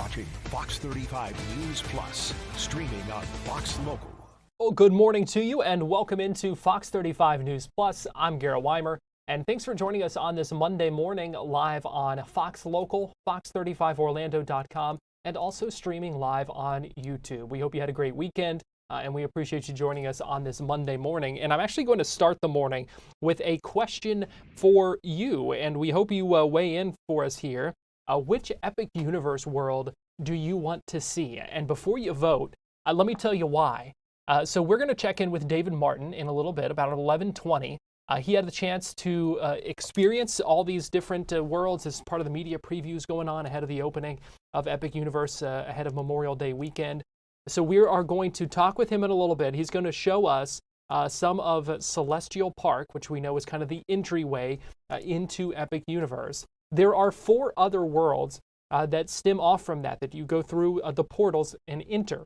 watching Fox 35 News Plus, streaming on Fox Local. Well, good morning to you and welcome into Fox 35 News Plus. I'm Garrett Wymer, and thanks for joining us on this Monday morning live on Fox Local, fox35orlando.com, and also streaming live on YouTube. We hope you had a great weekend, and we appreciate you joining us on this Monday morning. And I'm actually going to start the morning with a question for you, and we hope you weigh in for us here. Which Epic Universe world do you want to see? And before you vote, let me tell you why. So we're going to check in with David Martin in a little bit, about 11:20. He had the chance to experience all these different worlds as part of the media previews going on ahead of the opening of Epic Universe ahead of Memorial Day weekend. So we are going to talk with him in a little bit. He's going to show us some of Celestial Park, which we know is kind of the entryway into Epic Universe. There are 4 other worlds that stem off from that you go through the portals and enter.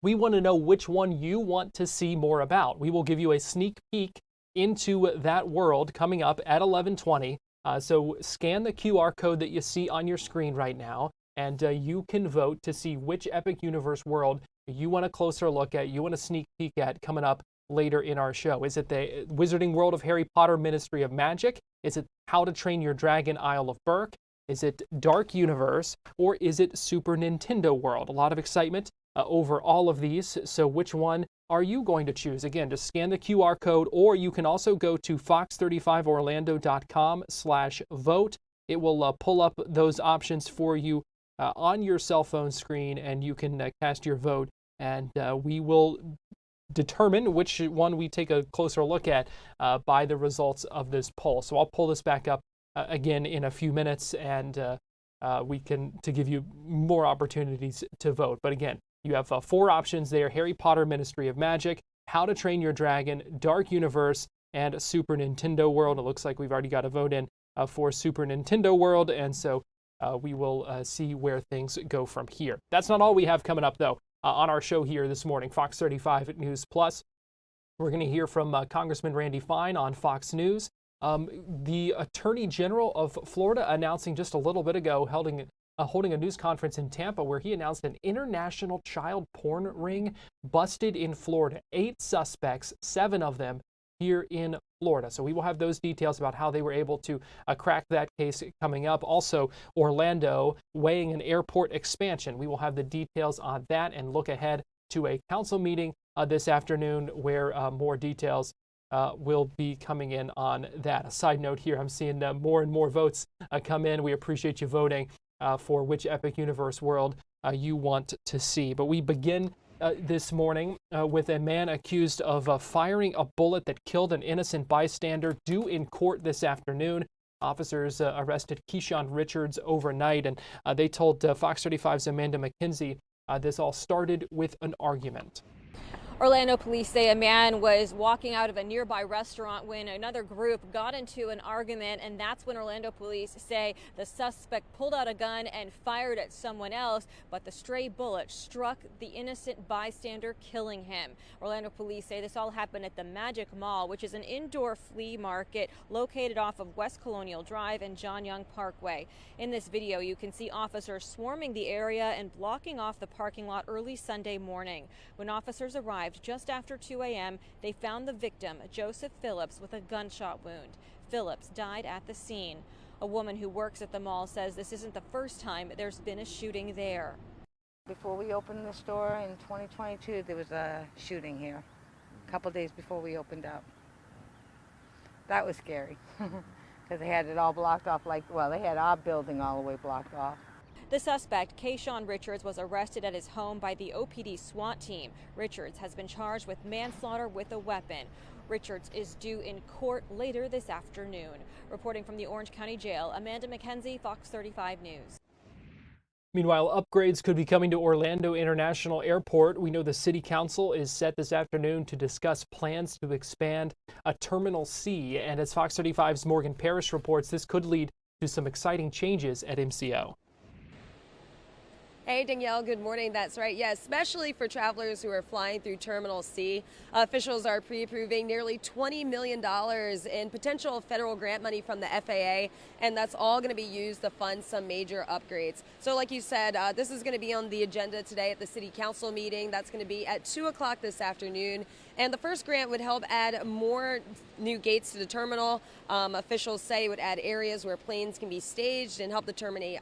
We want to know which one you want to see more about. We will give you a sneak peek into that world coming up at 11:20. So scan the QR code that you see on your screen right now, and you can vote to see which Epic Universe world you want a closer look at, you want a sneak peek at coming up later in our show. Is it the Wizarding World of Harry Potter Ministry of Magic? Is it How to Train Your Dragon Isle of Berk? Is it Dark Universe? Or is it Super Nintendo World? A lot of excitement over all of these. So which one are you going to choose? Again, just scan the QR code, or you can also go to fox35orlando.com/vote. It will pull up those options for you on your cell phone screen, and you can cast your vote, and we will determine which one we take a closer look at by the results of this poll. So I'll pull this back up again in a few minutes, and we can to give you more opportunities to vote. But again, you have 4 options there: Harry Potter Ministry of Magic, How to Train Your Dragon, Dark Universe, and Super Nintendo World. It looks like we've already got a vote in for Super Nintendo World, and so we will see where things go from here. That's not all we have coming up, though. On our show here this morning, Fox 35 News Plus, we're going to hear from Congressman Randy Fine on Fox News. The Attorney General of Florida announcing just a little bit ago, holding a news conference in Tampa where he announced an international child porn ring busted in Florida. 8 suspects, 7 of them here in Florida. So we will have those details about how they were able to crack that case coming up. Also, Orlando weighing an airport expansion. We will have the details on that and look ahead to a council meeting this afternoon where more details will be coming in on that. A side note here, I'm seeing more and more votes come in. We appreciate you voting for which Epic Universe world you want to see. But we begin this morning with a man accused of firing a bullet that killed an innocent bystander due in court this afternoon. Officers arrested Keyshawn Richards overnight, and they told Fox 35's Amanda McKenzie this all started with an argument. Orlando police say a man was walking out of a nearby restaurant when another group got into an argument, and that's when Orlando police say the suspect pulled out a gun and fired at someone else, but the stray bullet struck the innocent bystander, killing him. Orlando police say this all happened at the Magic Mall, which is an indoor flea market located off of West Colonial Drive and John Young Parkway. In this video, you can see officers swarming the area and blocking off the parking lot early Sunday morning. When officers arrived just after 2 a.m., they found the victim, Joseph Phillips, with a gunshot wound. Phillips died at the scene. A woman who works at the mall says this isn't the first time there's been a shooting there. Before we opened the store in 2022, there was a shooting here, a couple days before we opened up. That was scary, because they had it all blocked off, they had our building all the way blocked off. The suspect, Keyshawn Richards, was arrested at his home by the OPD SWAT team. Richards has been charged with manslaughter with a weapon. Richards is due in court later this afternoon. Reporting from the Orange County Jail, Amanda McKenzie, Fox 35 News. Meanwhile, upgrades could be coming to Orlando International Airport. We know the City Council is set this afternoon to discuss plans to expand a Terminal C. And as Fox 35's Morgan Parrish reports, this could lead to some exciting changes at MCO. Hey, Danielle, good morning. That's right. Yeah, especially for travelers who are flying through Terminal C. Officials are pre-approving nearly $20 million in potential federal grant money from the FAA, and that's all going to be used to fund some major upgrades. So like you said, this is going to be on the agenda today at the City Council meeting. That's going to be at 2 o'clock this afternoon. And the first grant would help add more new gates to the terminal. Officials say it would add areas where planes can be staged and help the terminal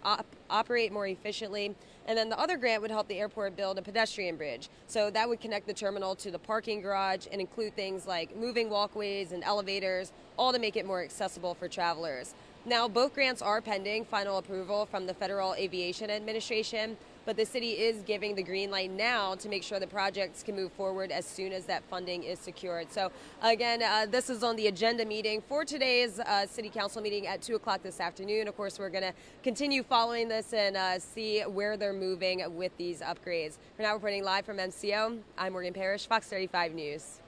operate more efficiently. And then the other grant would help the airport build a pedestrian bridge. So that would connect the terminal to the parking garage and include things like moving walkways and elevators, all to make it more accessible for travelers. Now, both grants are pending final approval from the Federal Aviation Administration, but the city is giving the green light now to make sure the projects can move forward as soon as that funding is secured. So again, this is on the agenda meeting for today's City Council meeting at 2 o'clock this afternoon. Of course, we're going to continue following this and see where they're moving with these upgrades. For now, reporting live from MCO, I'm Morgan Parrish, Fox 35 News.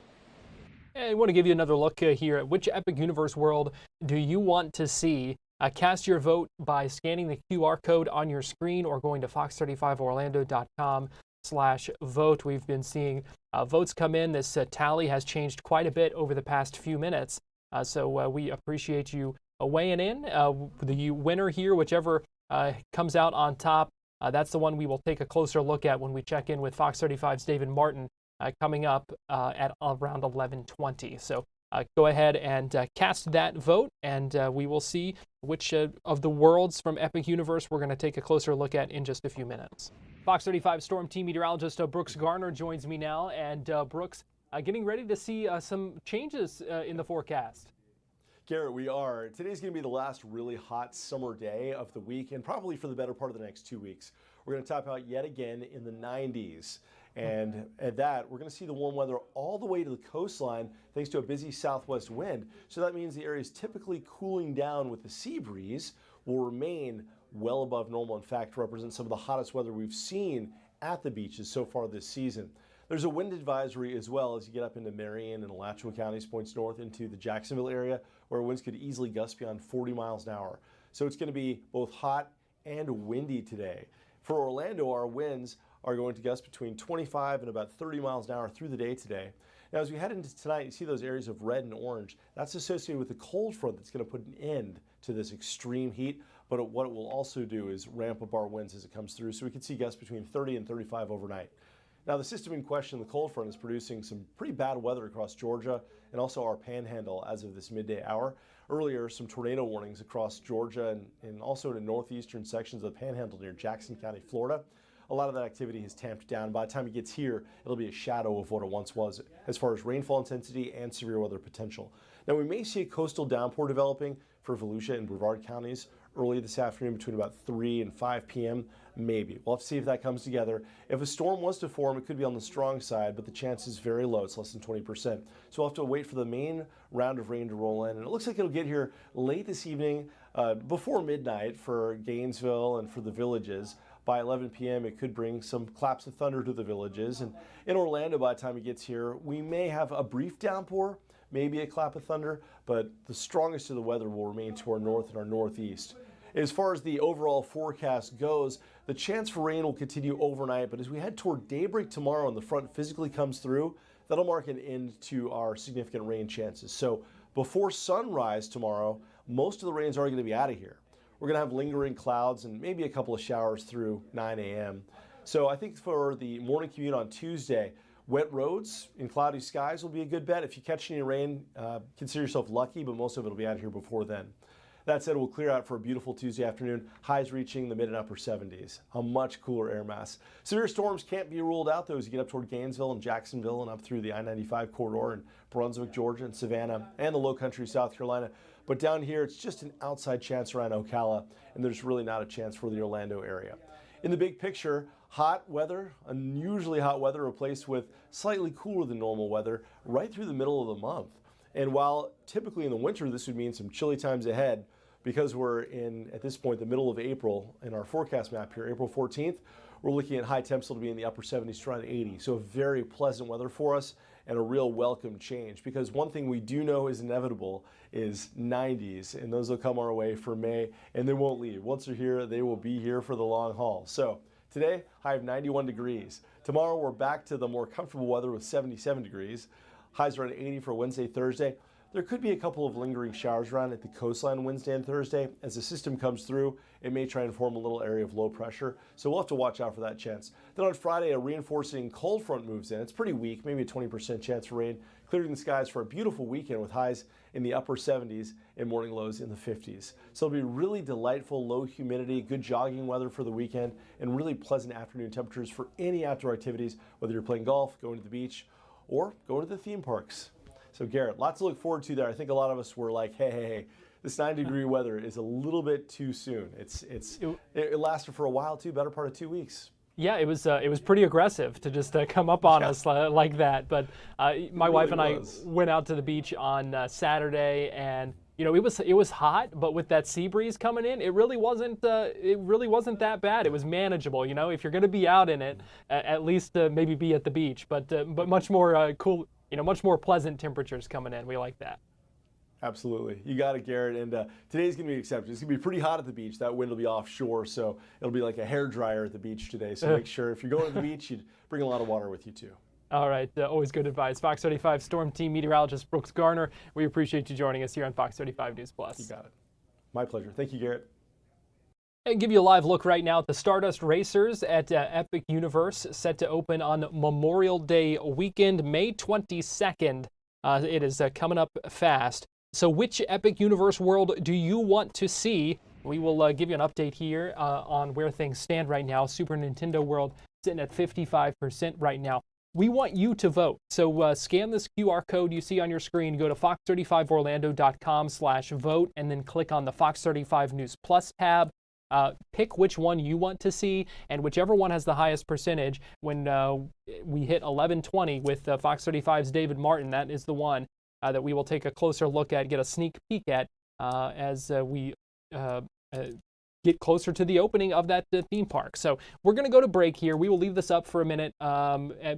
I want to give you another look here at which Epic Universe world do you want to see. Cast your vote by scanning the QR code on your screen or going to fox35orlando.com/vote. We've been seeing votes come in. This tally has changed quite a bit over the past few minutes. So we appreciate you weighing in. The winner here, whichever comes out on top, that's the one we will take a closer look at when we check in with Fox 35's David Martin coming up at around 11:20. So go ahead and cast that vote, and we will see which of the worlds from Epic Universe we're going to take a closer look at in just a few minutes. Fox 35 Storm Team meteorologist Brooks Garner joins me now, and Brooks, getting ready to see some changes in the forecast. Garrett, we are. Today's going to be the last really hot summer day of the week, and probably for the better part of the next 2 weeks. We're going to top out yet again in the 90s. And at that, we're going to see the warm weather all the way to the coastline thanks to a busy southwest wind. So that means the areas typically cooling down with the sea breeze will remain well above normal. In fact, represent some of the hottest weather we've seen at the beaches so far this season. There's a wind advisory as well as you get up into Marion and Alachua counties, points north into the Jacksonville area, where winds could easily gust beyond 40 miles an hour. So it's going to be both hot and windy today. For Orlando, our winds are going to gust between 25 and about 30 miles an hour through the day today. Now, as we head into tonight, you see those areas of red and orange. That's associated with the cold front that's going to put an end to this extreme heat. But what it will also do is ramp up our winds as it comes through. So we could see gusts between 30 and 35 overnight. Now, the system in question, the cold front, is producing some pretty bad weather across Georgia and also our panhandle as of this midday hour. Earlier, some tornado warnings across Georgia and also in northeastern sections of the panhandle near Jackson County, Florida. A lot of that activity has tamped down. By the time it gets here, it'll be a shadow of what it once was as far as rainfall intensity and severe weather potential. Now, we may see a coastal downpour developing for Volusia and Brevard counties early this afternoon between about 3 and 5 p.m. Maybe. We'll have to see if that comes together. If a storm was to form, it could be on the strong side, but the chance is very low. It's less than 20%. So we'll have to wait for the main round of rain to roll in. And it looks like it'll get here late this evening, before midnight for Gainesville and for the villages. By 11 p.m., it could bring some claps of thunder to the villages. And in Orlando, by the time it gets here, we may have a brief downpour, maybe a clap of thunder, but the strongest of the weather will remain to our north and our northeast. As far as the overall forecast goes, the chance for rain will continue overnight, but as we head toward daybreak tomorrow and the front physically comes through, that'll mark an end to our significant rain chances. So before sunrise tomorrow, most of the rain's already going to be out of here. We're going to have lingering clouds and maybe a couple of showers through 9 a.m. So I think for the morning commute on Tuesday, wet roads and cloudy skies will be a good bet. If you catch any rain, consider yourself lucky, but most of it will be out of here before then. That said, we'll clear out for a beautiful Tuesday afternoon, highs reaching the mid and upper 70s, a much cooler air mass. Severe storms can't be ruled out, though, as you get up toward Gainesville and Jacksonville and up through the I-95 corridor in Brunswick, Georgia, and Savannah, and the low country, South Carolina. But down here, it's just an outside chance around Ocala, and there's really not a chance for the Orlando area. In the big picture, hot weather, unusually hot weather replaced with slightly cooler than normal weather right through the middle of the month. And while typically in the winter this would mean some chilly times ahead, because we're in, at this point, the middle of April in our forecast map here, April 14th, we're looking at high temps to be in the upper 70s to around 80. So very pleasant weather for us and a real welcome change, because one thing we do know is inevitable is 90s, and those will come our way for May and they won't leave. Once they're here, they will be here for the long haul. So Today, high of 91 degrees. Tomorrow, we're back to the more comfortable weather with 77 degrees. Highs around 80 for Wednesday, Thursday. There could be a couple of lingering showers around at the coastline Wednesday and Thursday. As the system comes through, it may try and form a little area of low pressure, so we'll have to watch out for that chance. Then on Friday, a reinforcing cold front moves in. It's pretty weak, maybe a 20% chance for rain, clearing the skies for a beautiful weekend with highs in the upper 70s and morning lows in the 50s. So it'll be really delightful, low humidity, good jogging weather for the weekend, and really pleasant afternoon temperatures for any outdoor activities, whether you're playing golf, going to the beach, or going to the theme parks. So Garrett, lots to look forward to there. I think a lot of us were like, hey, this 90-degree weather is a little bit too soon. It lasted for a while too, better part of 2 weeks. Yeah, it was pretty aggressive to just come up on us like that. But my wife and I went out to the beach on Saturday, and you know it was hot, but with that sea breeze coming in, it really wasn't that bad. It was manageable. You know, if you're going to be out in it, at least maybe be at the beach. But much more cool. You know, much more pleasant temperatures coming in. We like that. Absolutely. You got it, Garrett. And today's going to be exceptional. It's going to be pretty hot at the beach. That wind will be offshore, so it'll be like a hairdryer at the beach today. So make sure if you're going to the beach, you bring a lot of water with you too. All right. Always good advice. Fox 35 Storm Team meteorologist Brooks Garner. We appreciate you joining us here on Fox 35 News Plus. You got it. My pleasure. Thank you, Garrett. And give you a live look right now at the Stardust Racers at Epic Universe, set to open on Memorial Day weekend, May 22nd. It is coming up fast. So which Epic Universe world do you want to see? We will give you an update here on where things stand right now. Super Nintendo World sitting at 55% right now. We want you to vote. So scan this QR code you see on your screen, go to fox35orlando.com/vote, and then click on the Fox 35 News Plus tab. Pick which one you want to see, and whichever one has the highest percentage. When we hit 11:20 with Fox 35's David Martin, that is the one that we will take a closer look at, get a sneak peek at as we get closer to the opening of that theme park. So we're going to go to break here. We will leave this up for a minute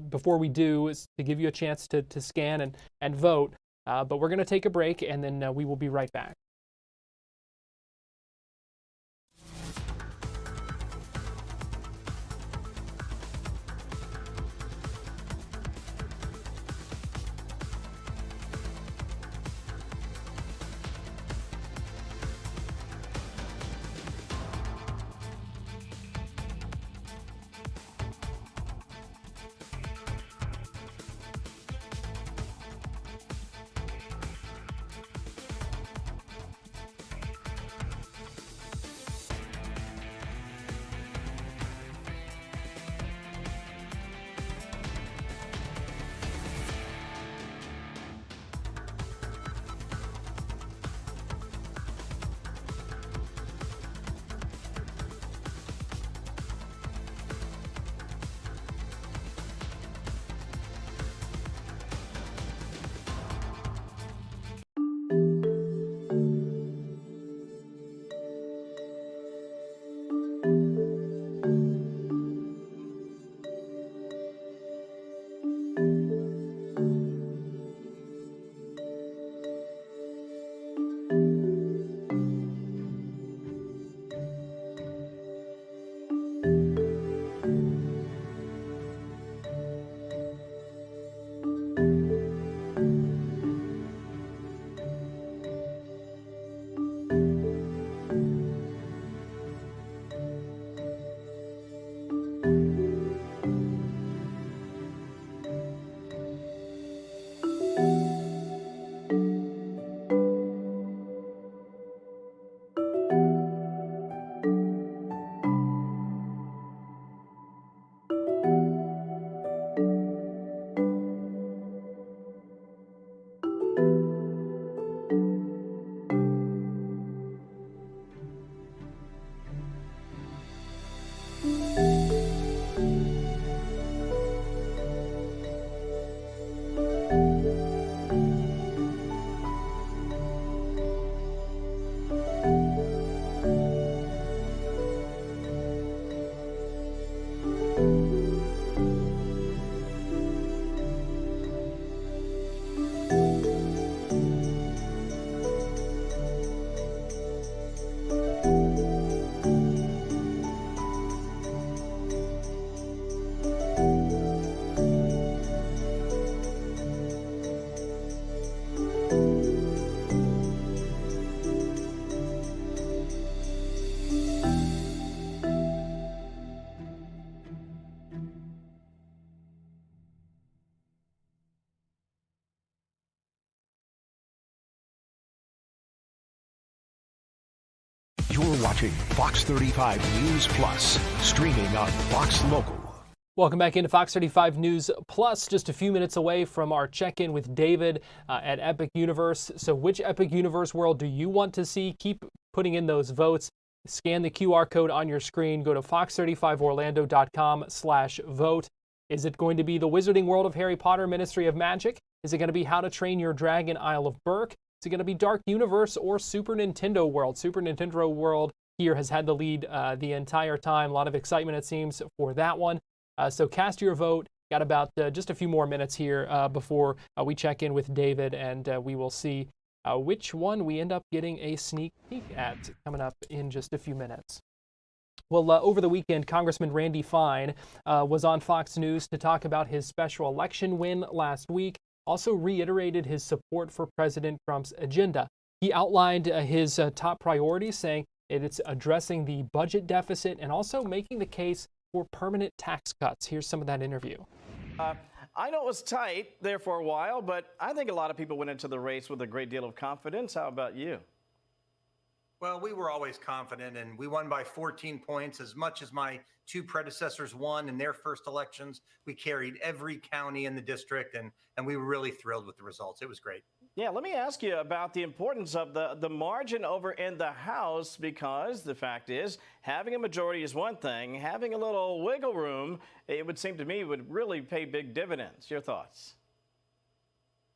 before we do, is to give you a chance to scan and vote. But we're going to take a break, and then we will be right back. You're watching Fox 35 News Plus, streaming on Fox Local. Welcome back into Fox 35 News Plus, just a few minutes away from our check-in with David at Epic Universe. So which Epic Universe world do you want to see? Keep putting in those votes. Scan the QR code on your screen. Go to fox35orlando.com/vote. Is it going to be the Wizarding World of Harry Potter, Ministry of Magic? Is it going to be How to Train Your Dragon, Isle of Berk? Is it going to be Dark Universe or Super Nintendo World? Super Nintendo World here has had the lead the entire time. A lot of excitement, it seems, for that one. So cast your vote. Got about just a few more minutes here before we check in with David, and we will see which one we end up getting a sneak peek at coming up in just a few minutes. Well, over the weekend, Congressman Randy Fine was on Fox News to talk about his special election win last week, also reiterated his support for President Trump's agenda. He outlined his top priorities, saying it's addressing the budget deficit and also making the case for permanent tax cuts. Here's some of that interview. I know it was tight there for a while, but I think a lot of people went into the race with a great deal of confidence. How about you? Well, we were always confident, and we won by 14 points, as much as my two predecessors won in their first elections. We carried every county in the district, and we were really thrilled with the results. It was great. Yeah, let me ask you about the importance of the margin over in the House, because the fact is, having a majority is one thing. Having a little wiggle room, it would seem to me, would really pay big dividends. Your thoughts?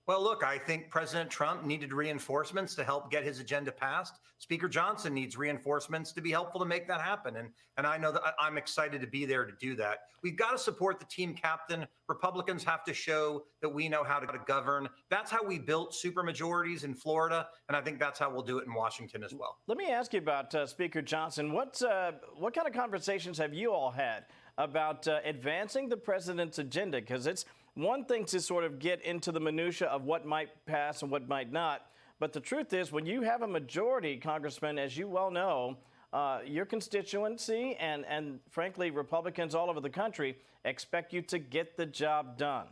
Well, look, I think President Trump needed reinforcements to help get his agenda passed. Speaker Johnson needs reinforcements to be helpful to make that happen. And I know that I'm excited to be there to do that. We've got to support the team captain. Republicans have to show that we know how to govern. That's how we built supermajorities in Florida, and I think that's how we'll do it in Washington as well. Let me ask you about Speaker Johnson. What kind of conversations have you all had about advancing the president's agenda? Because it's one thing to sort of get into the minutia of what might pass and what might not. But the truth is, when you have a majority, Congressman, as you well know, your constituency and frankly, Republicans all over the country expect you to get the job done.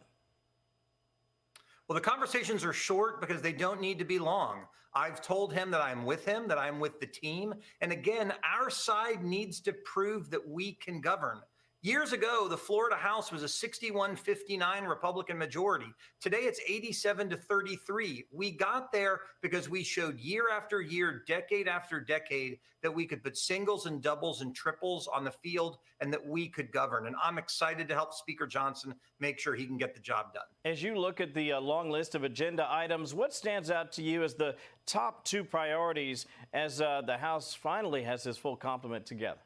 Well, the conversations are short because they don't need to be long. I've told him, that I'm with the team. And again, our side needs to prove that we can govern. Years ago, the Florida House was a 61-59 Republican majority. Today, it's 87-33. We got there because we showed year after year, decade after decade, that we could put singles and doubles and triples on the field and that we could govern. And I'm excited to help Speaker Johnson make sure he can get the job done. As you look at the long list of agenda items, what stands out to you as the top two priorities as the House finally has its full complement together?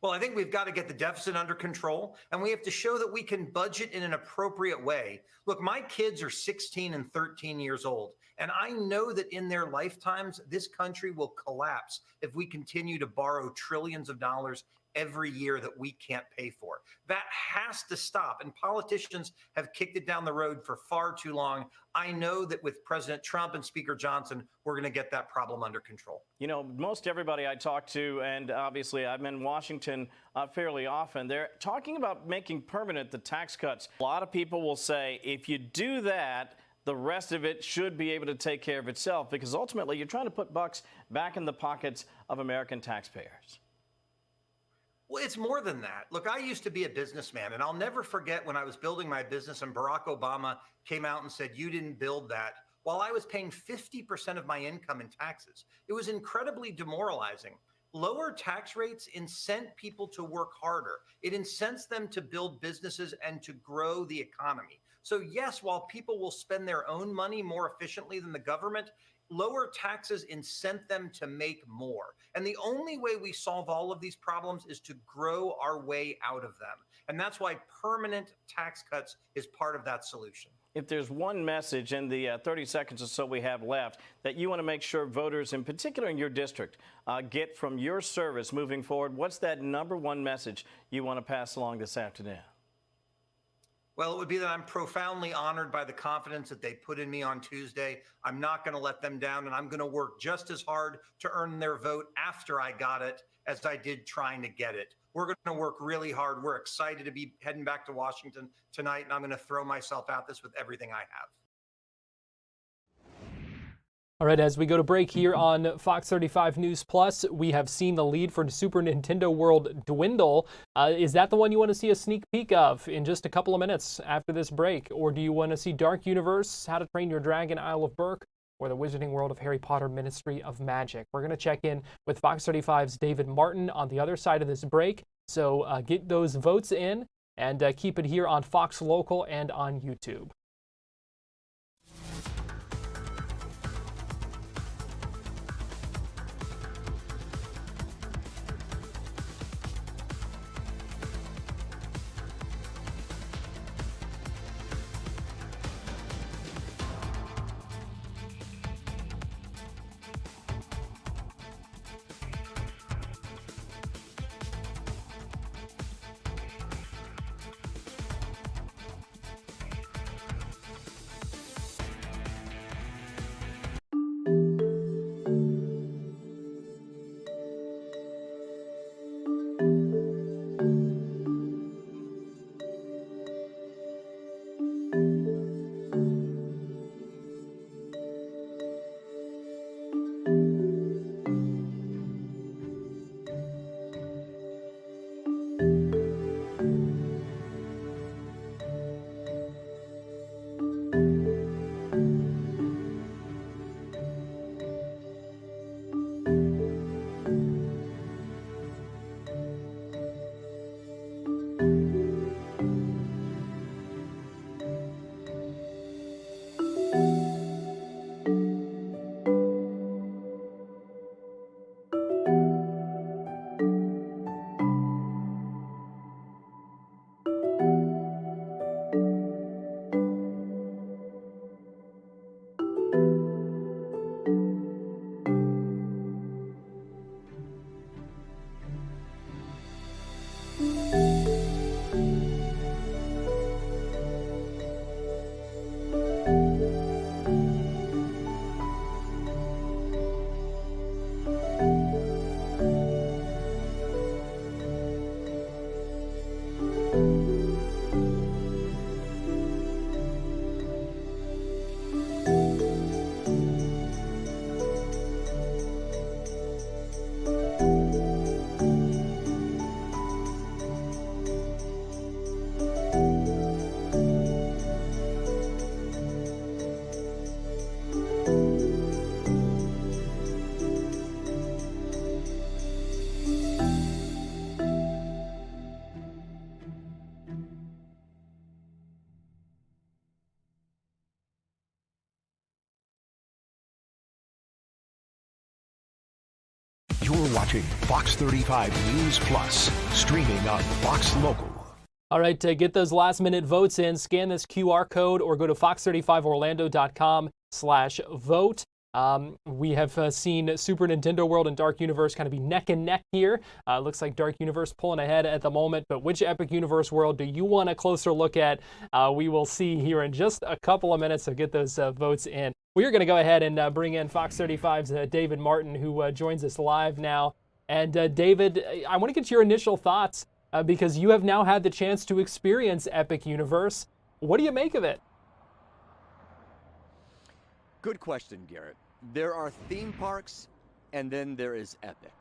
Well, I think we've got to get the deficit under control, and we have to show that we can budget in an appropriate way. Look, my kids are 16 and 13 years old, and I know that in their lifetimes, this country will collapse if we continue to borrow trillions of dollars every year that we can't pay for. That has to stop, and politicians have kicked it down the road for far too long. I know that with President Trump and Speaker Johnson, we're going to get that problem under control. You know, most everybody I talk to, and obviously I'm in Washington fairly often, they're talking about making permanent the tax cuts. A lot of people will say, if you do that, the rest of it should be able to take care of itself, because ultimately you're trying to put bucks back in the pockets of American taxpayers. Well, it's more than that. Look, I used to be a businessman, and I'll never forget when I was building my business and Barack Obama came out and said, you didn't build that, while I was paying 50% of my income in taxes. It was incredibly demoralizing. Lower tax rates incent people to work harder. It incents them to build businesses and to grow the economy. So yes, while people will spend their own money more efficiently than the government, lower taxes incent them to make more. And the only way we solve all of these problems is to grow our way out of them. And that's why permanent tax cuts is part of that solution. If there's one message in the 30 seconds or so we have left that you want to make sure voters, in particular in your district, get from your service moving forward, what's that number one message you want to pass along this afternoon? Well, it would be that I'm profoundly honored by the confidence that they put in me on Tuesday. I'm not going to let them down, and I'm going to work just as hard to earn their vote after I got it as I did trying to get it. We're going to work really hard. We're excited to be heading back to Washington tonight, and I'm going to throw myself at this with everything I have. All right, as we go to break here on Fox 35 News Plus, we have seen the lead for Super Nintendo World dwindle. Is that the one you want to see a sneak peek of in just a couple of minutes after this break? Or do you want to see Dark Universe, How to Train Your Dragon, Isle of Berk, or the Wizarding World of Harry Potter, Ministry of Magic? We're going to check in with Fox 35's David Martin on the other side of this break. So get those votes in and keep it here on Fox Local and on YouTube. You're watching Fox 35 News Plus, streaming on Fox Local. All right, get those last-minute votes in. Scan this QR code or go to fox35orlando.com/vote. We have seen Super Nintendo World and Dark Universe kind of be neck and neck here. Looks like Dark Universe pulling ahead at the moment, but which Epic Universe world do you want a closer look at? We will see here in just a couple of minutes, so get those votes in. We are going to go ahead and bring in Fox 35's David Martin, who joins us live now. And David, I want to get your initial thoughts because you have now had the chance to experience Epic Universe. What do you make of it? Good question, Garrett. There are theme parks, and then there is Epic.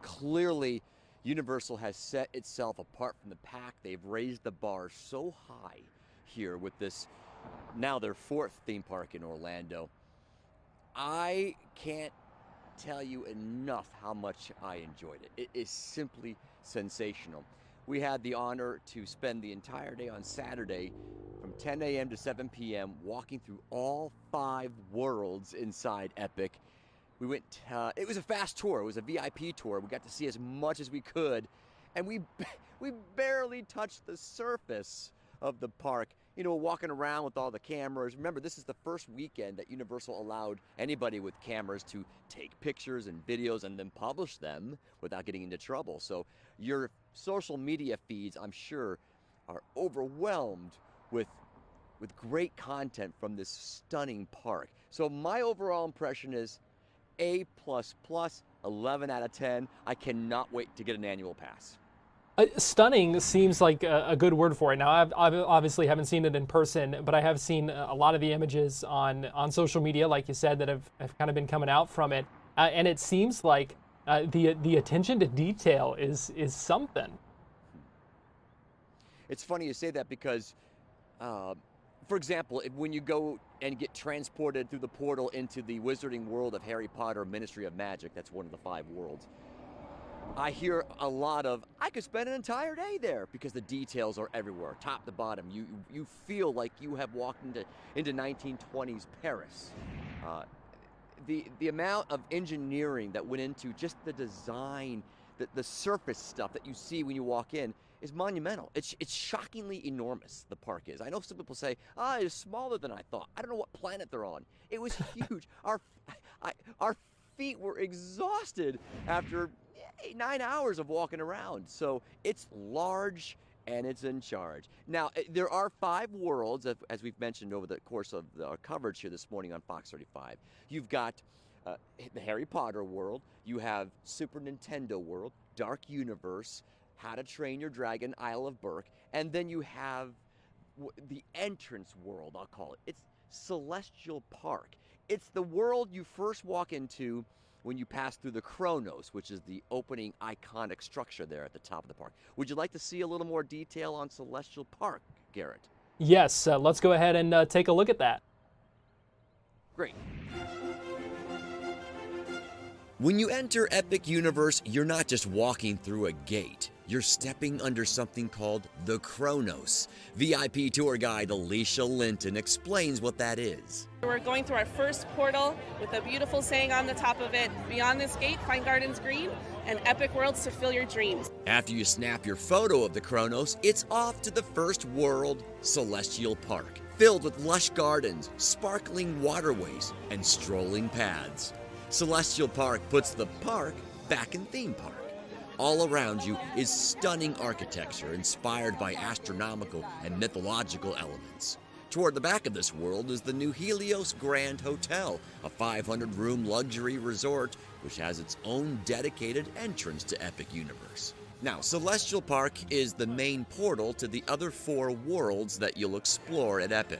Clearly, Universal has set itself apart from the pack. They've raised the bar so high here with this, now their fourth theme park in Orlando. I can't tell you enough how much I enjoyed it. It is simply sensational. We had the honor to spend the entire day on Saturday from 10 a.m. to 7 p.m. walking through all 5 worlds inside Epic. We went, it was a fast tour. It was a VIP tour. We got to see as much as we could, and we barely touched the surface of the park. You know, walking around with all the cameras. Remember, this is the first weekend that Universal allowed anybody with cameras to take pictures and videos and then publish them without getting into trouble. So your social media feeds, I'm sure, are overwhelmed with great content from this stunning park. So my overall impression is A++, 11 out of 10. I cannot wait to get an annual pass. Stunning seems like a good word for it. Now, I've obviously haven't seen it in person, but I have seen a lot of the images on social media, like you said, that have kind of been coming out from it. And it seems like the attention to detail is something. It's funny you say that because, for example, when you go and get transported through the portal into the wizarding world of Harry Potter Ministry of Magic, that's one of the 5 worlds, I hear a lot of, I could spend an entire day there because the details are everywhere, top to bottom. You feel like you have walked into 1920s Paris. The amount of engineering that went into just the design, the surface stuff that you see when you walk in is monumental. It's shockingly enormous, the park is. I know some people say, it's smaller than I thought. I don't know what planet they're on. It was huge. Our feet were exhausted after 8-9 hours of walking around. So it's large and it's in charge. Now, there are 5 worlds, as we've mentioned over the course of our coverage here this morning on Fox 35. You've got the Harry Potter world, you have Super Nintendo world, Dark Universe, How to Train Your Dragon, Isle of Berk, and then you have the entrance world, I'll call it. It's Celestial Park. It's the world you first walk into when you pass through the Chronos, which is the opening iconic structure there at the top of the park. Would you like to see a little more detail on Celestial Park, Garrett? Yes, let's go ahead and take a look at that. Great. When you enter Epic Universe, you're not just walking through a gate. You're stepping under something called the Chronos. VIP tour guide Alicia Linton explains what that is. We're going through our first portal with a beautiful saying on the top of it, beyond this gate, find gardens green and epic worlds to fill your dreams. After you snap your photo of the Chronos, it's off to the first world, Celestial Park, filled with lush gardens, sparkling waterways, and strolling paths. Celestial Park puts the park back in theme park. All around you is stunning architecture inspired by astronomical and mythological elements. Toward the back of this world is the new Helios Grand Hotel, a 500-room luxury resort which has its own dedicated entrance to Epic Universe. Now, Celestial Park is the main portal to the other 4 worlds that you'll explore at Epic.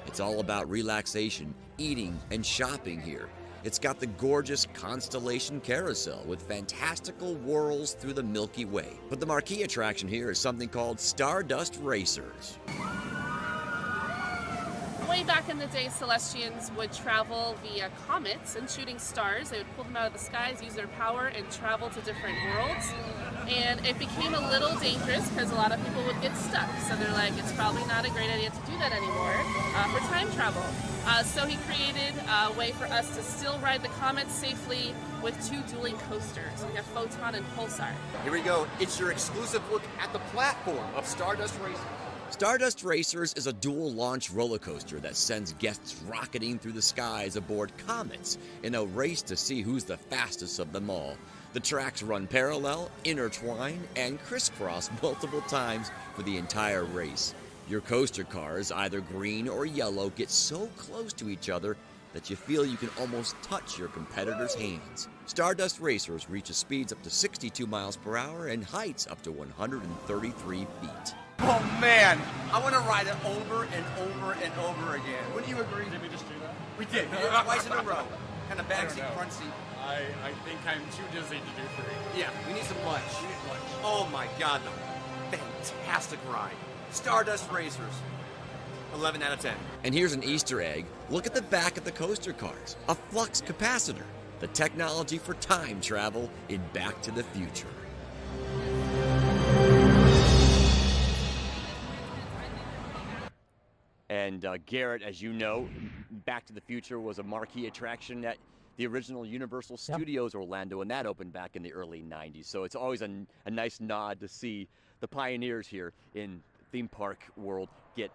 It's all about relaxation, eating, and shopping here. It's got the gorgeous Constellation Carousel with fantastical whirls through the Milky Way. But the marquee attraction here is something called Stardust Racers. Way back in the day, Celestians would travel via comets and shooting stars. They would pull them out of the skies, use their power, and travel to different worlds. And it became a little dangerous because a lot of people would get stuck. So they're like, it's probably not a great idea to do that anymore for time travel. So he created a way for us to still ride the comets safely with 2 dueling coasters. We have Photon and Pulsar. Here we go. It's your exclusive look at the platform of Stardust Racers. Stardust Racers is a dual-launch roller coaster that sends guests rocketing through the skies aboard comets in a race to see who's the fastest of them all. The tracks run parallel, intertwine, and crisscross multiple times for the entire race. Your coaster cars, either green or yellow, get so close to each other that you feel you can almost touch your competitor's hands. Stardust Racers reaches speeds up to 62 miles per hour and heights up to 133 feet. Oh man, I want to ride it over and over and over again. Wouldn't you agree? Did we just do that? We did. Twice in a row. Kind of back seat, front seat. I think I'm too dizzy to do 3. Yeah, we need some lunch. We need lunch. Oh my god, no. Fantastic ride. Stardust Racers. 11 out of 10. And here's an Easter egg. Look at the back of the coaster cars. A flux capacitor. The technology for time travel in Back to the Future. And Garrett, as you know, Back to the Future was a marquee attraction at the original Universal Studios Orlando, and that opened back in the early 90s. So it's always a nice nod to see the pioneers here in theme park world get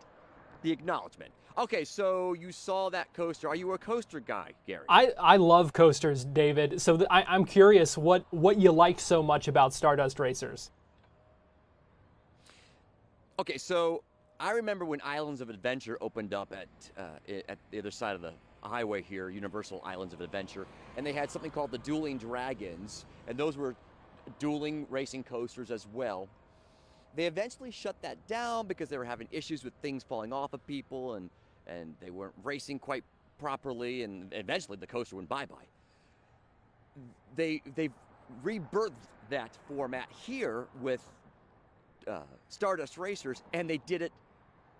the acknowledgement. Okay, so you saw that coaster. Are you a coaster guy, Gary? I love coasters, David. So I'm curious what you like so much about Stardust Racers. Okay, so I remember when Islands of Adventure opened up at the other side of the highway here, Universal Islands of Adventure, and they had something called the Dueling Dragons, and those were dueling racing coasters as well. They eventually shut that down because they were having issues with things falling off of people, and they weren't racing quite properly, and eventually the coaster went bye-bye. They've rebirthed that format here with Stardust Racers, and they did it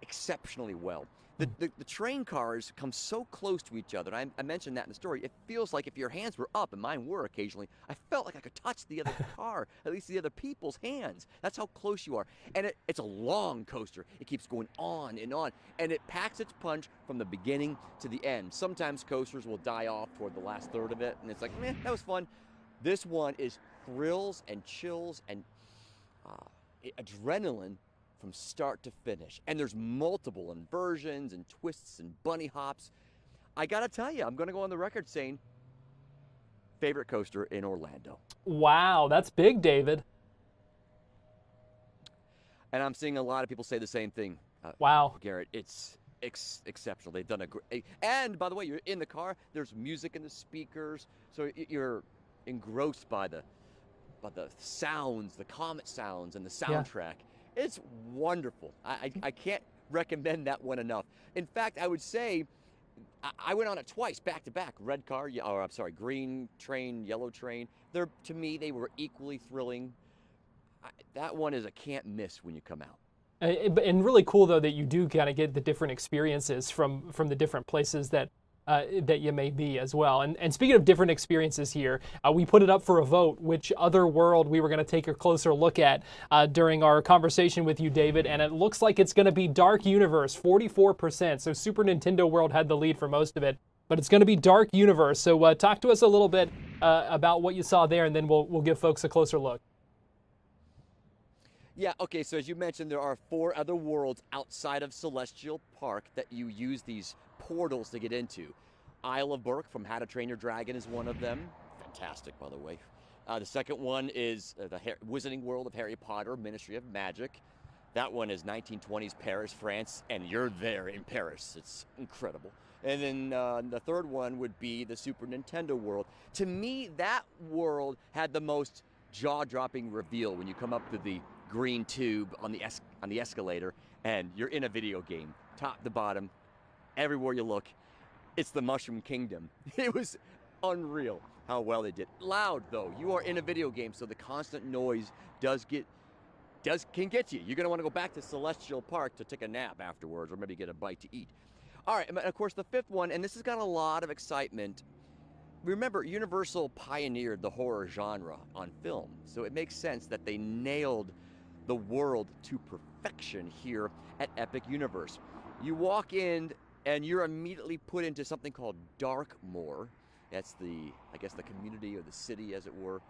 exceptionally well. The train cars come so close to each other. I mentioned that in the story. It feels like if your hands were up, and mine were occasionally, I felt like I could touch the other car, at least the other people's hands. That's how close you are. And it's a long coaster. It keeps going on, and it packs its punch from the beginning to the end. Sometimes coasters will die off toward the last third of it, and it's like, meh, that was fun. This one is thrills and chills and adrenaline from start to finish. And there's multiple inversions and twists and bunny hops. I gotta tell you, I'm gonna go on the record saying favorite coaster in Orlando. Wow, that's big, David. And I'm seeing a lot of people say the same thing. Wow. Garrett, it's exceptional. They've done a great, and by the way, you're in the car, there's music in the speakers, so you're engrossed by the sounds, the comet sounds, and the soundtrack. Yeah. It's wonderful. I can't recommend that one enough. In fact, I would say I went on it twice, back to back. Red car, or I'm sorry, green train, yellow train. To me, they were equally thrilling. That one is a can't miss when you come out. And really cool though that you do kind of get the different experiences from the different places that you may be as well. And speaking of different experiences here, we put it up for a vote which other world we were going to take a closer look at during our conversation with you, David, and it looks like it's going to be Dark Universe, 44%. So Super Nintendo World had the lead for most of it, but it's going to be Dark Universe. So talk to us a little bit about what you saw there, and then we'll give folks a closer look. Yeah, okay, so as you mentioned, there are 4 other worlds outside of Celestial Park that you use these portals to get into. Isle of Berk from How to Train Your Dragon is one of them. Fantastic, by the way. The second one is the Wizarding World of Harry Potter, Ministry of Magic. That one is 1920s Paris, France, and you're there in Paris. It's incredible. And then the third one would be the Super Nintendo World. To me, that world had the most jaw-dropping reveal when you come up to the green tube on the escalator, and you're in a video game, top to bottom, everywhere you look. It's the Mushroom Kingdom. It was unreal how well they did. Loud though, you are in a video game, so the constant noise can get you. You're gonna want to go back to Celestial Park to take a nap afterwards, or maybe get a bite to eat. All right, and of course the fifth one, and this has got a lot of excitement. Remember, Universal pioneered the horror genre on film, so it makes sense that they nailed the world to perfection here at Epic Universe. You walk in and you're immediately put into something called Darkmoor. That's I guess the community or the city, as it were.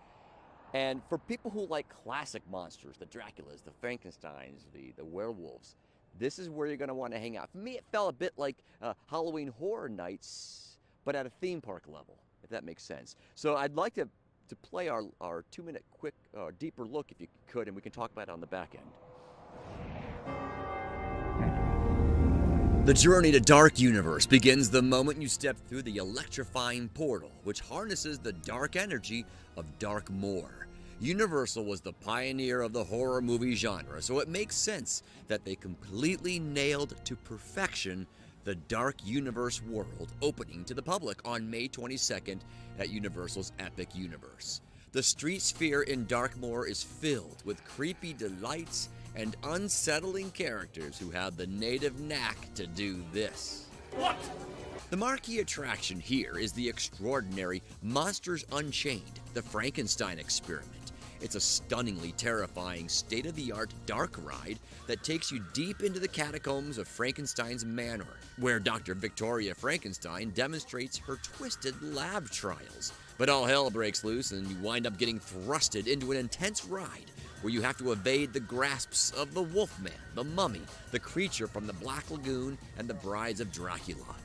And for people who like classic monsters, the Draculas, the Frankensteins, the werewolves, this is where you're going to want to hang out. For me, it felt a bit like Halloween Horror Nights, but at a theme park level, if that makes sense. So I'd like to play our 2-minute quick, deeper look, if you could, and we can talk about it on the back end. The journey to Dark Universe begins the moment you step through the electrifying portal, which harnesses the dark energy of Darkmoor. Universal was the pioneer of the horror movie genre, so it makes sense that they completely nailed to perfection the Dark Universe world, opening to the public on May 22nd at Universal's Epic Universe. The street sphere in Darkmoor is filled with creepy delights and unsettling characters who have the native knack to do this. What? The marquee attraction here is the extraordinary Monsters Unchained, the Frankenstein Experiment. It's a stunningly terrifying, state-of-the-art dark ride that takes you deep into the catacombs of Frankenstein's manor, where Dr. Victoria Frankenstein demonstrates her twisted lab trials. But all hell breaks loose and you wind up getting thrusted into an intense ride where you have to evade the grasps of the Wolfman, the Mummy, the creature from the Black Lagoon, and the Brides of Dracula.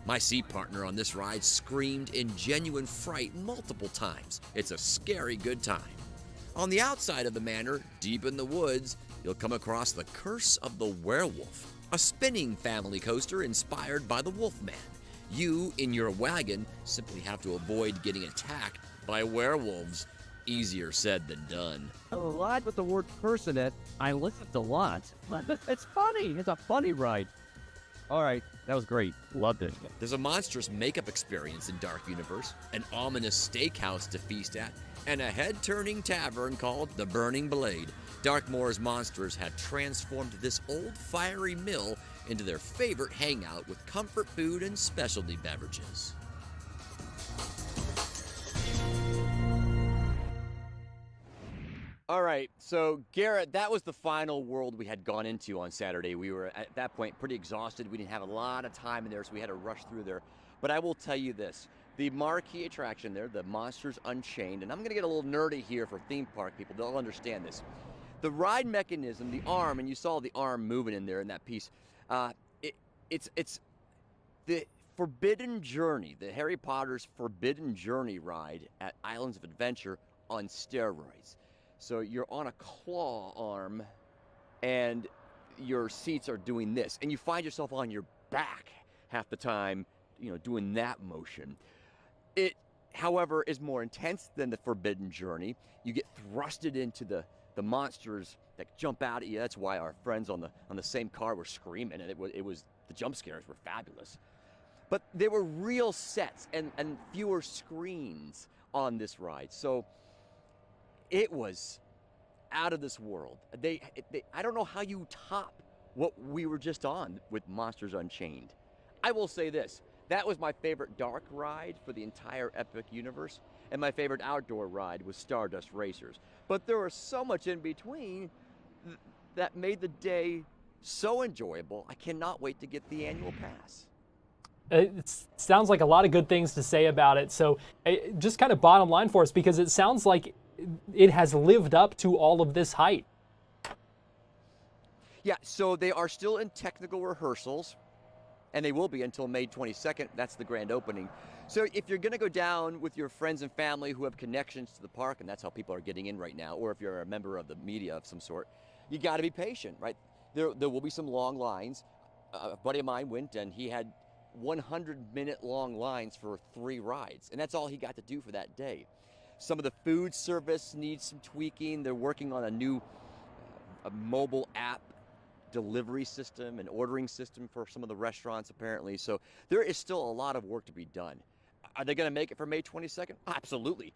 My seat partner on this ride screamed in genuine fright multiple times. It's a scary good time. On the outside of the manor, deep in the woods, you'll come across the Curse of the Werewolf, a spinning family coaster inspired by the Wolfman. You, in your wagon, simply have to avoid getting attacked by werewolves. Easier said than done. A lot with the word person in it. I listened a lot. But it's funny. It's a funny ride. All right, that was great. Loved it. There's a monstrous makeup experience in Dark Universe, an ominous steakhouse to feast at, and a head-turning tavern called the Burning Blade. Darkmoor's monsters had transformed this old fiery mill into their favorite hangout with comfort food and specialty beverages. All right, so Garrett, that was the final world we had gone into on Saturday. We were at that point pretty exhausted. We didn't have a lot of time in there, so we had to rush through there. But I will tell you this, the marquee attraction there, the Monsters Unchained, and I'm going to get a little nerdy here for theme park people. They'll understand this. The ride mechanism, the arm, and you saw the arm moving in there in that piece, it's the Forbidden Journey, the Harry Potter's Forbidden Journey ride at Islands of Adventure on steroids. So you're on a claw arm, and your seats are doing this, and you find yourself on your back half the time, you know, doing that motion. It, however, is more intense than the Forbidden Journey. You get thrusted into the monsters that jump out at you. That's why our friends on the same car were screaming, and it was the jump scares were fabulous. But there were real sets and fewer screens on this ride, so it was out of this world. I don't know how you top what we were just on with Monsters Unchained. I will say this, that was my favorite dark ride for the entire Epic universe, and my favorite outdoor ride was Stardust Racers. But there was so much in between that made the day so enjoyable. I cannot wait to get the annual pass. It sounds like a lot of good things to say about it. So just kind of bottom line for us, because it sounds like it has lived up to all of this hype. Yeah, so they are still in technical rehearsals, and they will be until May 22nd. That's the grand opening. So if you're going to go down with your friends and family who have connections to the park, and that's how people are getting in right now, or if you're a member of the media of some sort, you got to be patient, right? There will be some long lines. A buddy of mine went, and he had 100-minute long lines for 3 rides, and that's all he got to do for that day. Some of the food service needs some tweaking. They're working on a new mobile app delivery system and ordering system for some of the restaurants, apparently. So there is still a lot of work to be done. Are they going to make it for May 22nd? Absolutely.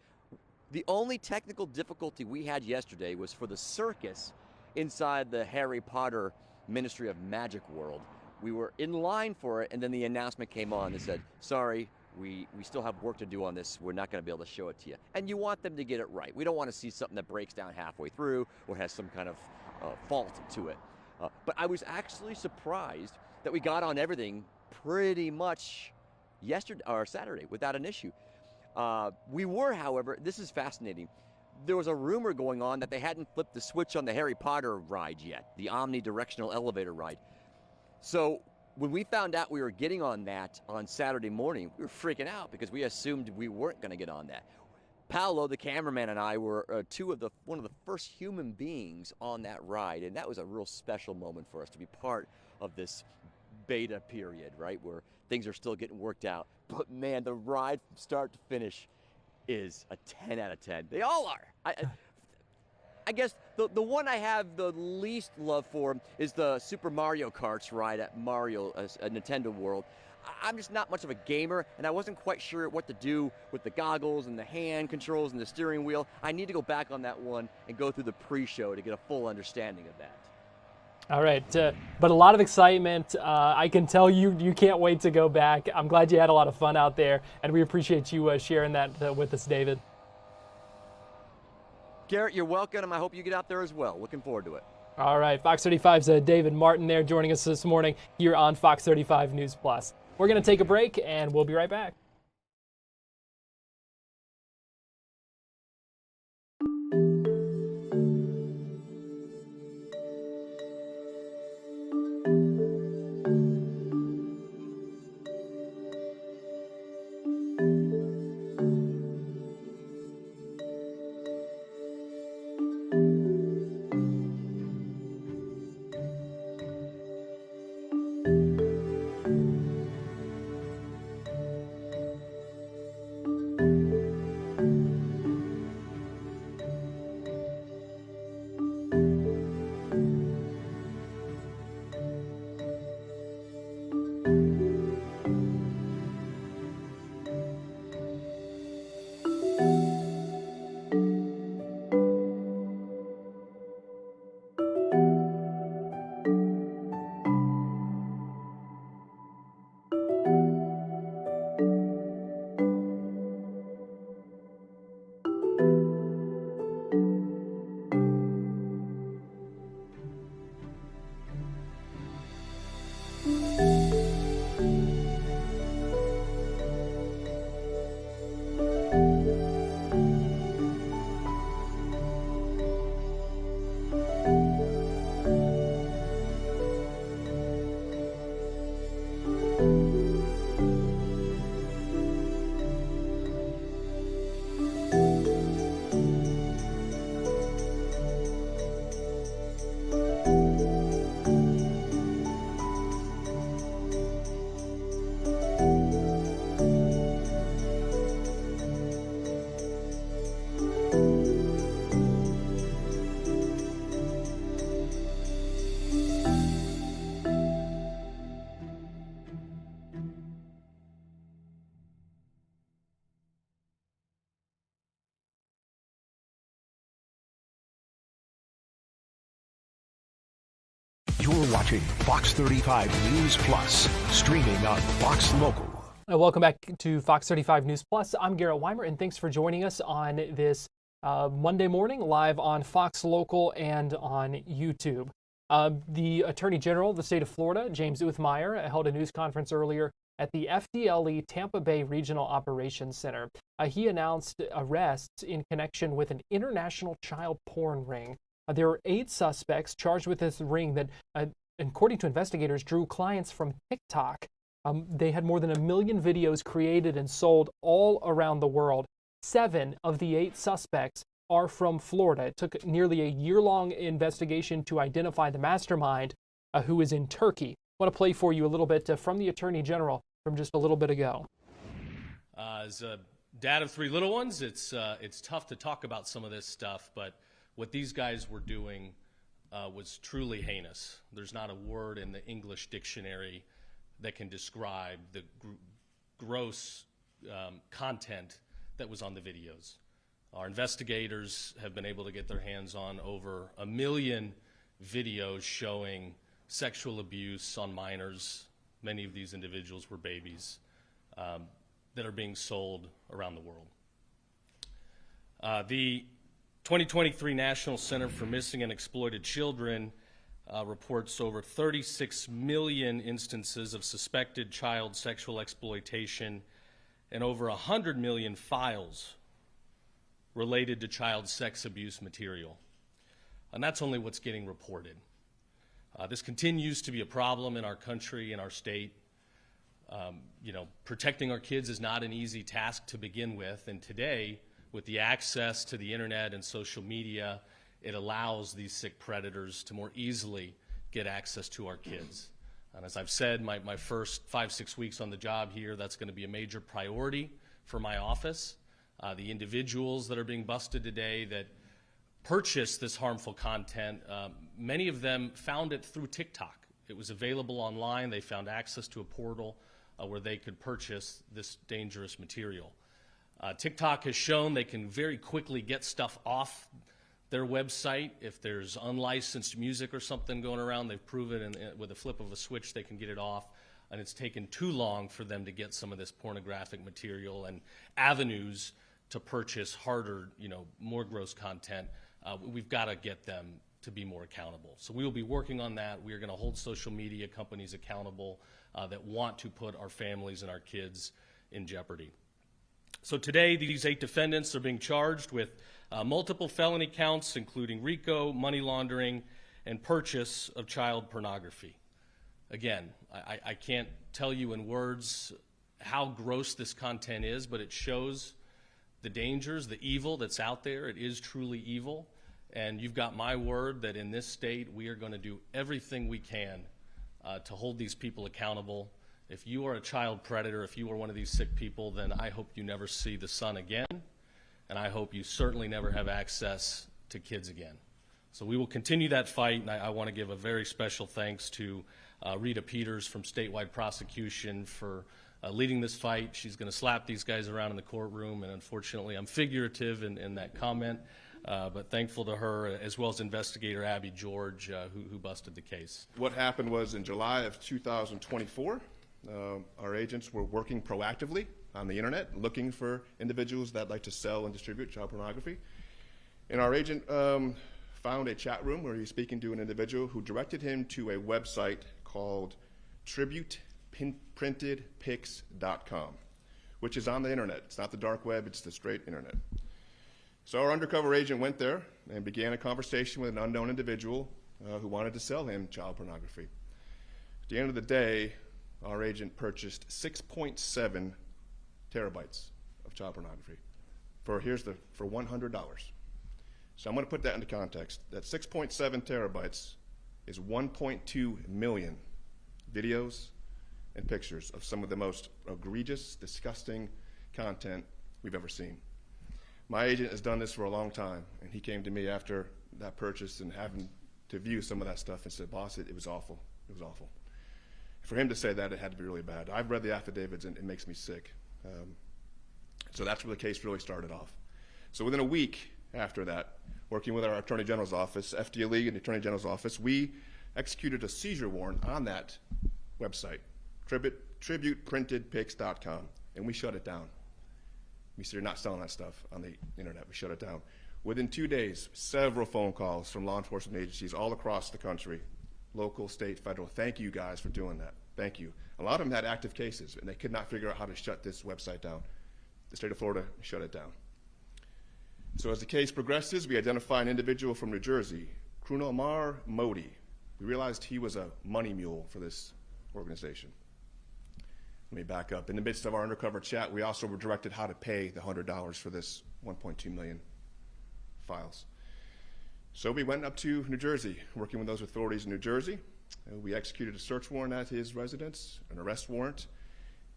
The only technical difficulty we had yesterday was for the circus inside the Harry Potter Ministry of Magic world. We were in line for it, and then the announcement came on that said, sorry, we still have work to do on this. We're not going to be able to show it to you. And you want them to get it right. We don't want to see something that breaks down halfway through or has some kind of fault to it. But I was actually surprised that we got on everything pretty much yesterday or Saturday without an issue. We were, however, this is fascinating. There was a rumor going on that they hadn't flipped the switch on the Harry Potter ride yet, the omnidirectional elevator ride. So when we found out we were getting on that on Saturday morning, we were freaking out because we assumed we weren't going to get on that. Paolo, the cameraman, and I were one of the first human beings on that ride, and that was a real special moment for us to be part of this beta period, right, where things are still getting worked out. But man, the ride from start to finish is a 10 out of 10. They all are. I guess the one I have the least love for is the Super Mario Karts ride at Nintendo World. I'm just not much of a gamer, and I wasn't quite sure what to do with the goggles and the hand controls and the steering wheel. I need to go back on that one and go through the pre-show to get a full understanding of that. All right, but a lot of excitement. I can tell you can't wait to go back. I'm glad you had a lot of fun out there, and we appreciate you sharing that with us, David. Garrett, you're welcome, and I hope you get out there as well. Looking forward to it. All right, Fox 35's David Martin there joining us this morning here on Fox 35 News Plus. We're going to take a break, and we'll be right back. You're watching Fox 35 News Plus, streaming on Fox Local. Welcome back to Fox 35 News Plus. I'm Garrett Wymer, and thanks for joining us on this Monday morning, live on Fox Local and on YouTube. The Attorney General of the state of Florida, James Uthmeyer, held a news conference earlier at the FDLE Tampa Bay Regional Operations Center. He announced arrests in connection with an international child porn ring. There are 8 suspects charged with this ring that, according to investigators, drew clients from TikTok. They had more than 1 million videos created and sold all around the world. 7 of the 8 suspects are from Florida. It took nearly a year-long investigation to identify the mastermind, who is in Turkey. I want to play for you a little bit from the Attorney General from just a little bit ago. As a dad of 3 little ones, it's tough to talk about some of this stuff, but what these guys were doing was truly heinous. There's not a word in the English dictionary that can describe the gross content that was on the videos. Our investigators have been able to get their hands on over 1 million videos showing sexual abuse on minors. Many of these individuals were babies that are being sold around the world. The 2023 National Center for Missing and Exploited Children reports over 36 million instances of suspected child sexual exploitation and over 100 million files related to child sex abuse material. And that's only what's getting reported. This continues to be a problem in our country, in our state. Protecting our kids is not an easy task to begin with, and today, with the access to the internet and social media, it allows these sick predators to more easily get access to our kids. And as I've said, my first 5-6 weeks on the job here, that's going to be a major priority for my office. The individuals that are being busted today that purchase this harmful content, many of them found it through TikTok. It was available online. They found access to a portal where they could purchase this dangerous material. TikTok has shown they can very quickly get stuff off their website. If there's unlicensed music or something going around, they've proven with a flip of a switch they can get it off. And it's taken too long for them to get some of this pornographic material and avenues to purchase harder, more gross content. We've got to get them to be more accountable. So we will be working on that. We are going to hold social media companies accountable that want to put our families and our kids in jeopardy. So today, these 8 defendants are being charged with multiple felony counts, including RICO, money laundering, and purchase of child pornography. Again, I can't tell you in words how gross this content is, but it shows the dangers, the evil that's out there. It is truly evil. And you've got my word that in this state, we are going to do everything we can to hold these people accountable. If you are a child predator, if you are one of these sick people, then I hope you never see the sun again, and I hope you certainly never have access to kids again. So we will continue that fight, and I want to give a very special thanks to Rita Peters from Statewide Prosecution for leading this fight. She's going to slap these guys around in the courtroom, and unfortunately I'm figurative in that comment, but thankful to her, as well as investigator Abby George, who busted the case. What happened was in July of 2024, our agents were working proactively on the internet, looking for individuals that like to sell and distribute child pornography. And our agent found a chat room where he was speaking to an individual who directed him to a website called TributePrintedPics.com, which is on the internet. It's not the dark web, it's the straight internet. So our undercover agent went there and began a conversation with an unknown individual who wanted to sell him child pornography. At the end of the day, our agent purchased 6.7 terabytes of child pornography for $100. So I'm going to put that into context. That 6.7 terabytes is 1.2 million videos and pictures of some of the most egregious, disgusting content we've ever seen. My agent has done this for a long time, and he came to me after that purchase and having to view some of that stuff and said, "Boss, it was awful. It was awful." For him to say that, it had to be really bad. I've read the affidavits, and it makes me sick. So that's where the case really started off. So within a week after that, working with our Attorney General's office, FDLE and the Attorney General's office, we executed a seizure warrant on that website, tributeprintedpics.com, and we shut it down. We said, you're not selling that stuff on the internet. We shut it down. Within 2 days, several phone calls from law enforcement agencies all across the country, local, state, federal. Thank you guys for doing that. Thank you. A lot of them had active cases, and they could not figure out how to shut this website down. The state of Florida shut it down. So as the case progresses, we identify an individual from New Jersey, Krunamar Modi. We realized he was a money mule for this organization. Let me back up. In the midst of our undercover chat, we also were directed how to pay the $100 for this 1.2 million files. So we went up to New Jersey, working with those authorities in New Jersey. We executed a search warrant at his residence, an arrest warrant,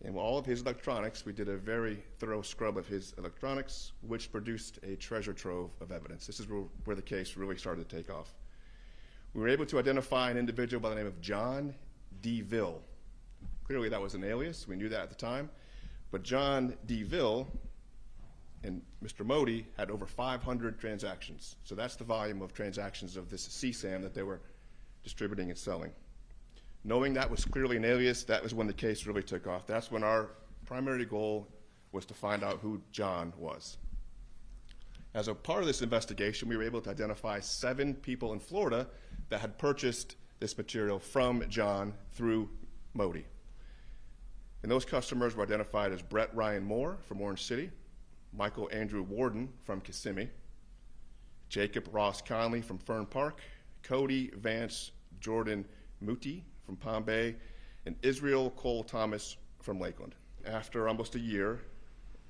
and all of his electronics, we did a very thorough scrub of his electronics, which produced a treasure trove of evidence. This is where the case really started to take off. We were able to identify an individual by the name of John DeVille. Clearly that was an alias, we knew that at the time, but John DeVille and Mr. Modi had over 500 transactions. So that's the volume of transactions of this CSAM that they were distributing and selling. Knowing that was clearly an alias, that was when the case really took off. That's when our primary goal was to find out who John was. As a part of this investigation, we were able to identify 7 people in Florida that had purchased this material from John through Modi. And those customers were identified as Brett Ryan Moore from Orange City, Michael Andrew Warden from Kissimmee, Jacob Ross Conley from Fern Park, Cody Vance Jordan Muti from Palm Bay, and Israel Cole Thomas from Lakeland. After almost a year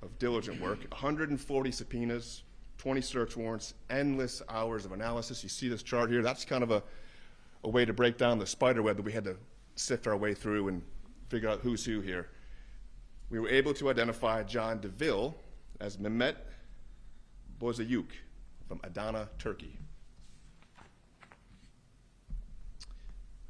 of diligent work, 140 subpoenas, 20 search warrants, endless hours of analysis. You see this chart here, that's kind of a way to break down the spider web that we had to sift our way through and figure out who's who here. We were able to identify John DeVille as Mehmet Bozayuk from Adana, Turkey.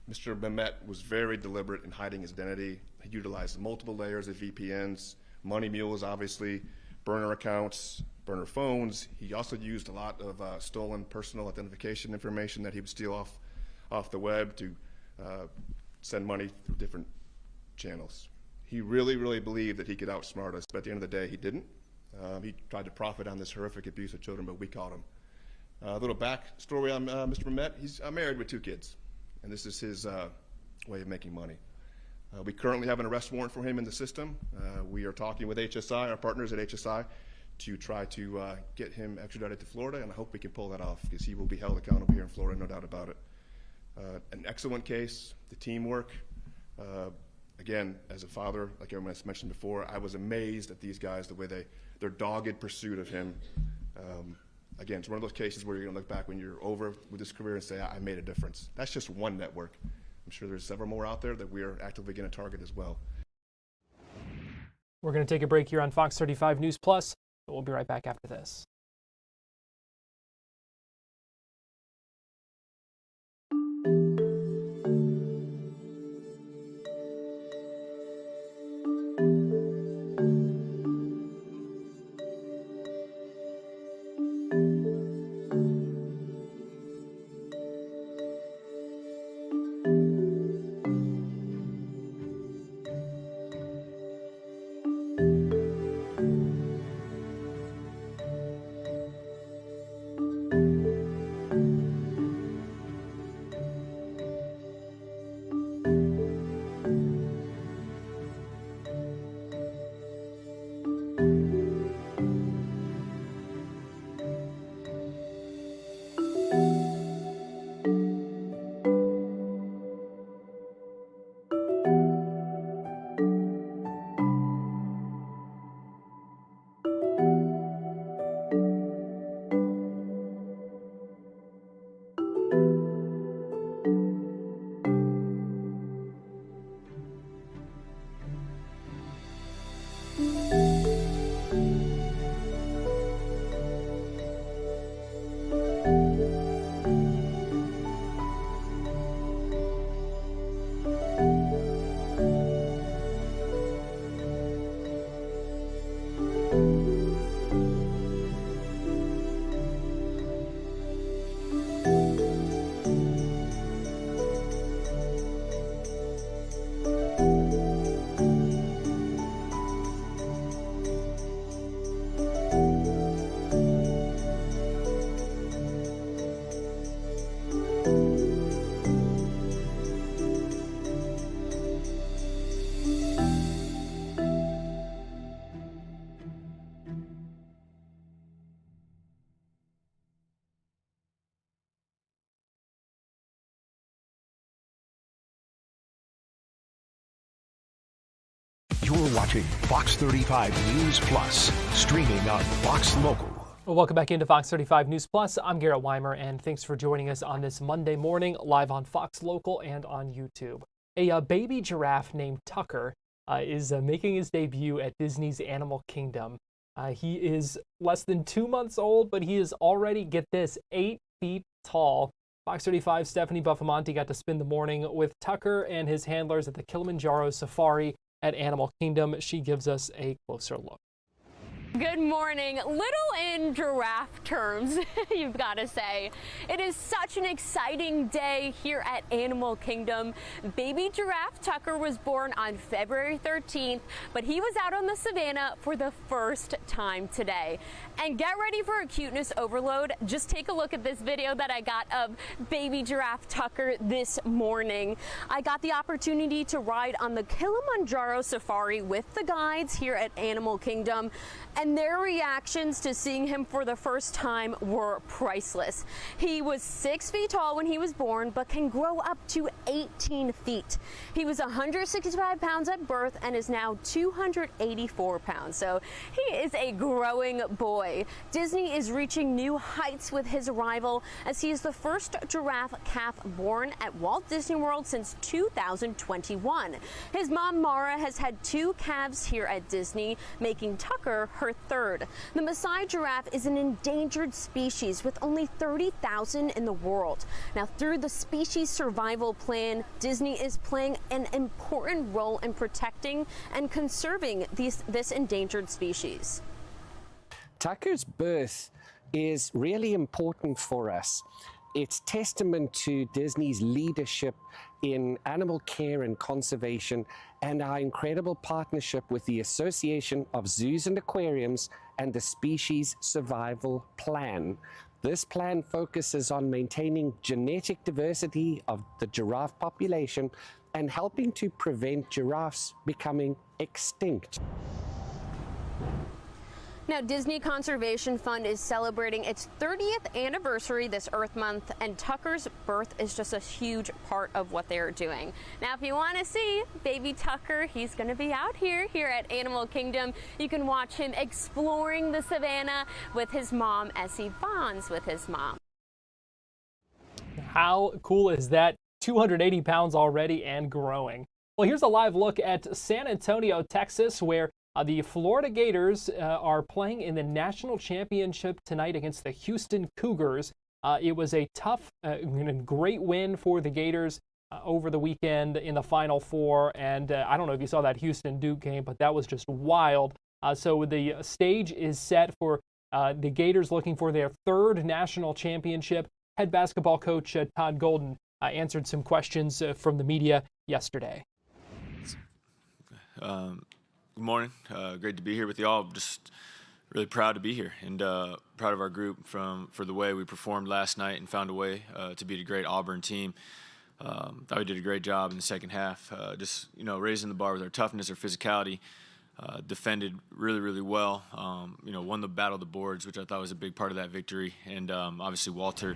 Mr. Mehmet was very deliberate in hiding his identity. He utilized multiple layers of VPNs, money mules, obviously, burner accounts, burner phones. He also used a lot of stolen personal identification information that he would steal off the web to send money through different channels. He really, really believed that he could outsmart us, but at the end of the day, he didn't. He tried to profit on this horrific abuse of children, but we caught him. A little back story on Mr. Mehmet. He's married with 2 kids, and this is his way of making money. We currently have an arrest warrant for him in the system. We are talking with HSI, our partners at HSI, to try to get him extradited to Florida, and I hope we can pull that off because he will be held accountable here in Florida, no doubt about it. An excellent case, the teamwork. Again, as a father, like everyone has mentioned before, I was amazed at these guys, the way their dogged pursuit of him. Again, it's one of those cases where you're going to look back when you're over with this career and say, I made a difference. That's just one network. I'm sure there's several more out there that we are actively going to target as well. We're going to take a break here on Fox 35 News Plus, but we'll be right back after this. You're watching Fox 35 News Plus, streaming on Fox Local. Well, welcome back into Fox 35 News Plus. I'm Garrett Wymer, and thanks for joining us on this Monday morning, live on Fox Local and on YouTube. A baby giraffe named Tucker is making his debut at Disney's Animal Kingdom. He is less than 2 months old, but he is already, get this, 8 feet tall. Fox 35's Stephanie Buffamonte got to spend the morning with Tucker and his handlers at the Kilimanjaro Safari at Animal Kingdom. She gives us a closer look. Good morning. Little in giraffe terms, you've got to say. It is such an exciting day here at Animal Kingdom. Baby giraffe Tucker was born on February 13th, but he was out on the savannah for the first time today. And get ready for a cuteness overload. Just take a look at this video that I got of baby giraffe Tucker this morning. I got the opportunity to ride on the Kilimanjaro Safari with the guides here at Animal Kingdom. And their reactions to seeing him for the first time were priceless. He was 6 feet tall when he was born, but can grow up to 18 feet. He was 165 pounds at birth and is now 284 pounds. So he is a growing boy. Disney is reaching new heights with his arrival, as he is the first giraffe calf born at Walt Disney World since 2021. His mom, Mara, has had 2 calves here at Disney, making Tucker her third. The Maasai giraffe is an endangered species with only 30,000 in the world. Now, through the species survival plan, Disney is playing an important role in protecting and conserving this endangered species. Tucker's birth is really important for us. It's testament to Disney's leadership in animal care and conservation, and our incredible partnership with the Association of Zoos and Aquariums and the Species Survival Plan. This plan focuses on maintaining genetic diversity of the giraffe population and helping to prevent giraffes becoming extinct. Now, Disney Conservation Fund is celebrating its 30th anniversary this Earth Month, and Tucker's birth is just a huge part of what they are doing. Now, if you want to see baby Tucker, he's going to be out here at Animal Kingdom. You can watch him exploring the savannah with his mom as he bonds with his mom. How cool is that? 280 pounds already and growing. Well, here's a live look at San Antonio, Texas, where the Florida Gators are playing in the national championship tonight against the Houston Cougars. It was a tough, great win for the Gators over the weekend in the Final Four. And I don't know if you saw that Houston-Duke game, but that was just wild. So the stage is set for the Gators looking for their 3rd national championship. Head basketball coach Todd Golden answered some questions from the media yesterday. Good morning. Great to be here with you all. Just really proud to be here and proud of our group for the way we performed last night and found a way to beat a great Auburn team. Thought we did a great job in the second half. Just raising the bar with our toughness, our physicality. Defended really, really well. Won the battle of the boards, which I thought was a big part of that victory. And obviously Walter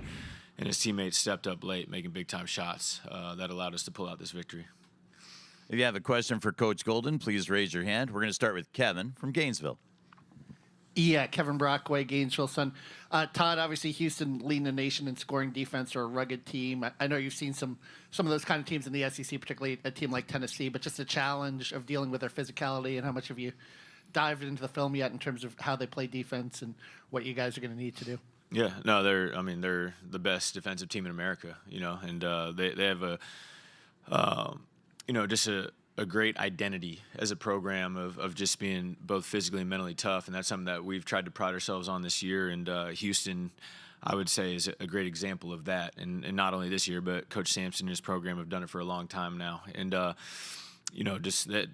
and his teammates stepped up late, making big time shots that allowed us to pull out this victory. If you have a question for Coach Golden, please raise your hand. We're going to start with Kevin from Gainesville. Yeah, Kevin Brockway, Gainesville Sun. Todd, obviously Houston leading the nation in scoring defense, or a rugged team. I know you've seen some of those kind of teams in the SEC, particularly a team like Tennessee, but just the challenge of dealing with their physicality, and how much have you dived into the film yet in terms of how they play defense and what you guys are going to need to do? Yeah, no, they're the best defensive team in America, and they have just a great identity as a program of just being both physically and mentally tough, and that's something that we've tried to pride ourselves on this year. And Houston, I would say, is a great example of that. And not only this year, but Coach Sampson and his program have done it for a long time now. And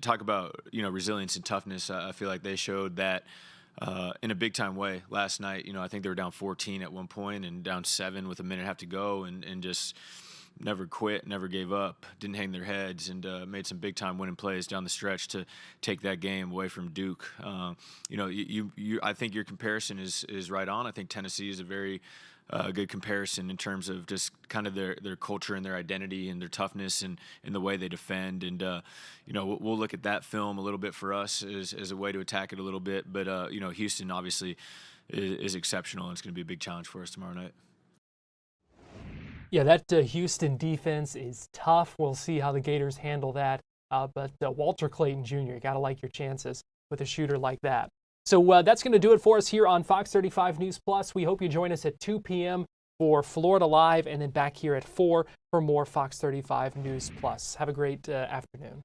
talk about resilience and toughness. I feel like they showed that in a big time way last night. I think they were down 14 at one point and down 7 with a minute and a half to go, and just never quit, never gave up, didn't hang their heads, and made some big-time winning plays down the stretch to take that game away from Duke. I think your comparison is right on. I think Tennessee is a very a good comparison in terms of just kind of their culture and their identity and their toughness and the way they defend. And, we'll look at that film a little bit for us as a way to attack it a little bit. But, Houston obviously is exceptional, and it's going to be a big challenge for us tomorrow night. Yeah, that Houston defense is tough. We'll see how the Gators handle that. But Walter Clayton Jr., you got to like your chances with a shooter like that. So that's going to do it for us here on Fox 35 News Plus. We hope you join us at 2 p.m. for Florida Live, and then back here at 4 for more Fox 35 News Plus. Have a great afternoon.